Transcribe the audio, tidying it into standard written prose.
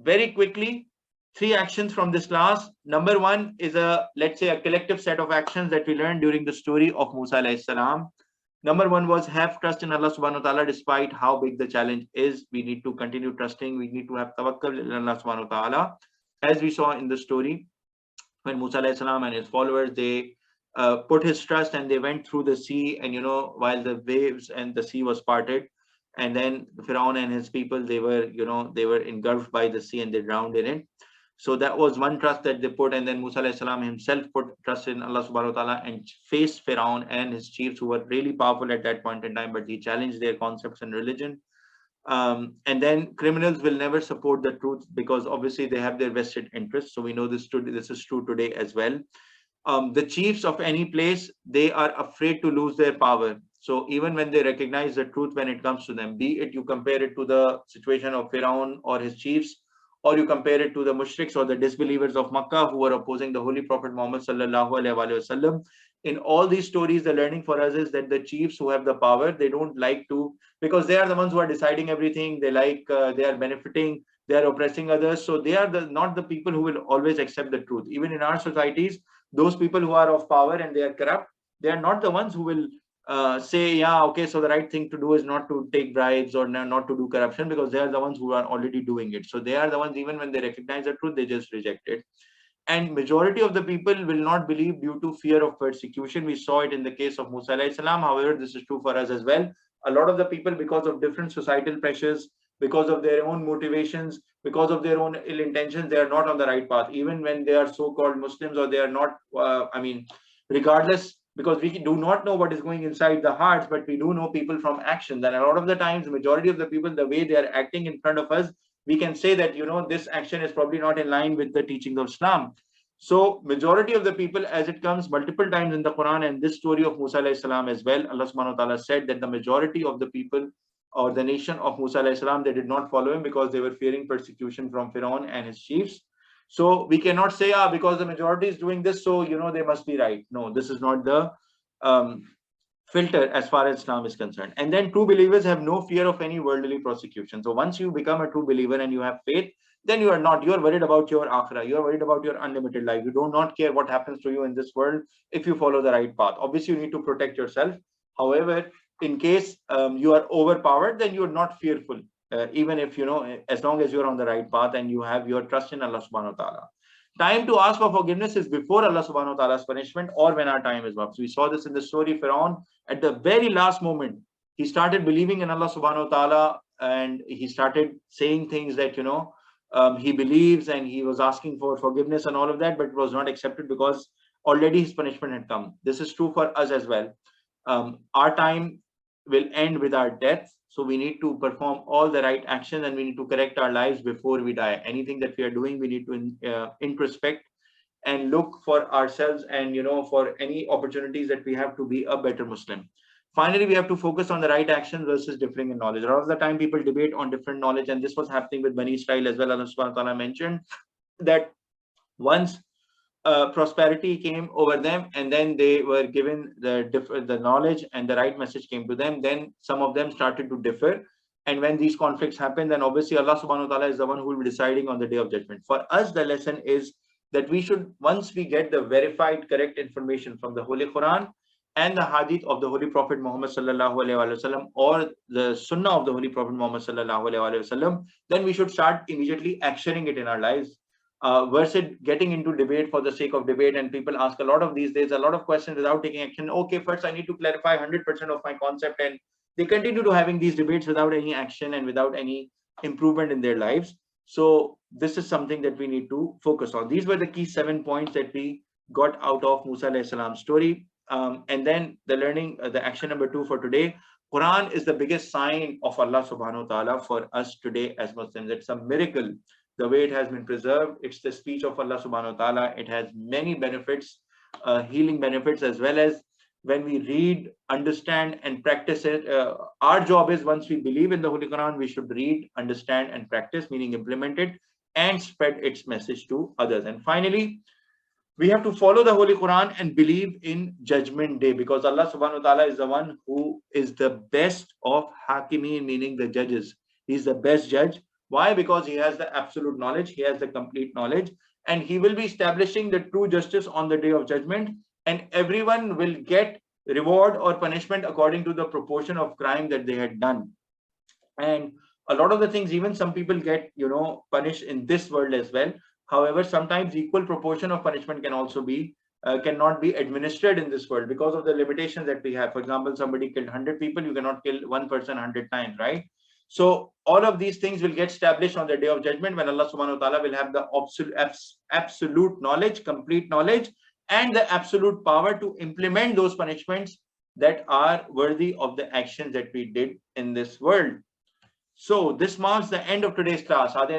very quickly, 3 actions from this class. Number 1 is let's say a collective set of actions that we learned during the story of Musa alayhi salam. Number 1 was have trust in Allah subhanahu wa ta'ala despite how big the challenge is. We need to continue trusting. We need to have tawakkul in Allah subhanahu wa ta'ala. As we saw in the story, when Musa alayhi salam and his followers, they put his trust and they went through the sea, and while the waves and the sea was parted, and then Firaun and his people, they were engulfed by the sea and they drowned in it. So that was one trust that they put, and then Musa alayhi salam himself put trust in Allah subhanahu wa ta'ala and faced Firaun and his chiefs, who were really powerful at that point in time, but he challenged their concepts and religion. And then criminals will never support the truth because obviously they have their vested interests. So we know this is true today as well. The chiefs of any place, they are afraid to lose their power. So even when they recognize the truth when it comes to them, be it you compare it to the situation of Firaun or his chiefs, or you compare it to the mushriks or the disbelievers of Makkah who were opposing the Holy Prophet Muhammad sallallahu alaihi wasallam. In all these stories, the learning for us is that the chiefs who have the power, they don't like to, because they are the ones who are deciding everything. They are benefiting, they are oppressing others. So they are not the people who will always accept the truth. Even in our societies, those people who are of power and they are corrupt, they are not the ones who will say, yeah, okay, so the right thing to do is not to take bribes or not to do corruption, because they are the ones who are already doing it. So they are the ones, even when they recognize the truth, they just reject it. And majority of the people will not believe due to fear of persecution. We saw it in the case of Musa alayhi salam. However, this is true for us as well. A lot of the people, because of different societal pressures, because of their own motivations, because of their own ill intentions, they are not on the right path, even when they are so-called Muslims, or they are not, regardless, because we do not know what is going inside the hearts, but we do know people from actions. And a lot of the times, the majority of the people, the way they are acting in front of us, we can say that, this action is probably not in line with the teachings of Islam. So majority of the people, as it comes multiple times in the Quran and this story of Musa alayhi salam as well, Allah subhanahu wa ta'ala said that the majority of the people or the nation of Musa alayhi salam, they did not follow him because they were fearing persecution from Firaun and his chiefs. So we cannot say, because the majority is doing this, so they must be right. No, this is not the filter as far as Islam is concerned. And then true believers have no fear of any worldly prosecution. So once you become a true believer and you have faith, then you're worried about your akhirah, you're worried about your unlimited life. You do not care what happens to you in this world if you follow the right path. Obviously, you need to protect yourself. However, in case you are overpowered, then you're not fearful. Even if, as long as you're on the right path and you have your trust in Allah subhanahu wa ta'ala. Time to ask for forgiveness is before Allah subhanahu wa ta'ala's punishment or when our time is up. So we saw this in the story. Firaun, at the very last moment, he started believing in Allah subhanahu wa ta'ala, and he started saying things that, he believes, and he was asking for forgiveness and all of that, but it was not accepted because already his punishment had come. This is true for us as well. Our time will end with our death. So we need to perform all the right actions, and we need to correct our lives before we die. Anything that we are doing, we need to introspect and look for ourselves, and for any opportunities that we have to be a better Muslim. Finally, we have to focus on the right action versus differing in knowledge. A lot of the time people debate on different knowledge, and this was happening with Bani Israel as well. Allah subhanahu wa ta'ala mentioned that once prosperity came over them, and then they were given the knowledge and the right message came to them, then some of them started to differ. And when these conflicts happen, then obviously Allah subhanahu wa ta'ala is the one who will be deciding on the day of judgment. For us, the lesson is that we should, once we get the verified correct information from the Holy Quran and the Hadith of the Holy Prophet Muhammad sallallahu alaihi wasallam, or the Sunnah of the Holy Prophet Muhammad sallallahu alaihi wasallam, then we should start immediately actioning it in our lives. Versus getting into debate for the sake of debate. And people ask a lot of these days, a lot of questions without taking action. Okay, first I need to clarify 100% of my concept, and they continue to having these debates without any action and without any improvement in their lives. So this is something that we need to focus on. These were the key 7 points that we got out of Musa alayhi salam's story. And then the learning, the action number 2 for today. Quran is the biggest sign of Allah subhanahu wa ta'ala for us today as Muslims. It's a miracle the way it has been preserved. It's the speech of Allah subhanahu wa ta'ala. It has many benefits, healing benefits, as well as when we read, understand, and practice it. Our job is, once we believe in the Holy Quran, we should read, understand, and practice, meaning implement it and spread its message to others. And finally, we have to follow the Holy Quran and believe in Judgment Day, because Allah subhanahu wa ta'ala is the one who is the best of Hakimeen, meaning the judges. He's the best judge. Why? Because he has the absolute knowledge, he has the complete knowledge, and he will be establishing the true justice on the day of judgment, and everyone will get reward or punishment according to the proportion of crime that they had done. And a lot of the things, even some people get, punished in this world as well. However, sometimes equal proportion of punishment can also be cannot be administered in this world because of the limitations that we have. For example, somebody killed 100 people, you cannot kill one person 100 times, right? So all of these things will get established on the day of judgment, when Allah subhanahu wa ta'ala will have the absolute knowledge, complete knowledge, and the absolute power to implement those punishments that are worthy of the actions that we did in this world. So this marks the end of today's class. Are there